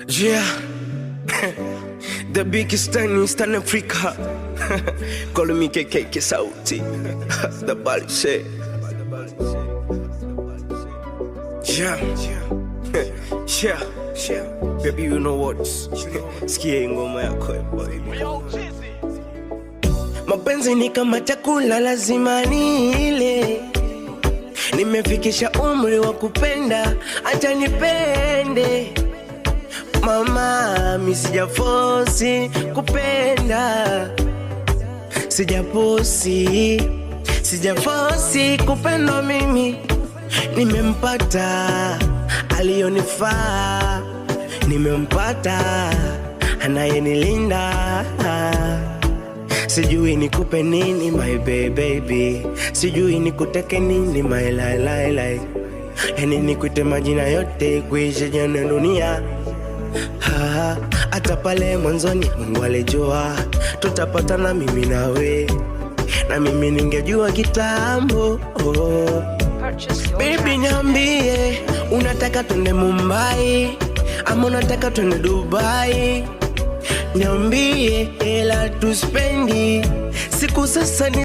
Yeah, the biggest star in Eastern Africa. Call me KK Sauti. The body say. Yeah, yeah. Baby, you know what? Sikia ngoma yako baby. Mapenzi ni kama chakula lazima nile. Nimefikisha umri wa kupenda, acha nipende. Mama, mi sijafosi kupenda. Sijafosi kupenda mimi. Nimempata aliyonifaa. Nimempata anayenilinda. Sijui nikupe nini my baby. Sijui nikuteke nini my lai. Yani nikuite majina yote kuisha jana dunia. Hata pale mwanzoni Mungu alijua tutapatana mimi nawe. Na mimi ningejua kitambo. Baby niambie, unataka twende Mumbai ama unataka twende Dubai? Niambie hela tuspendi siku sasa ni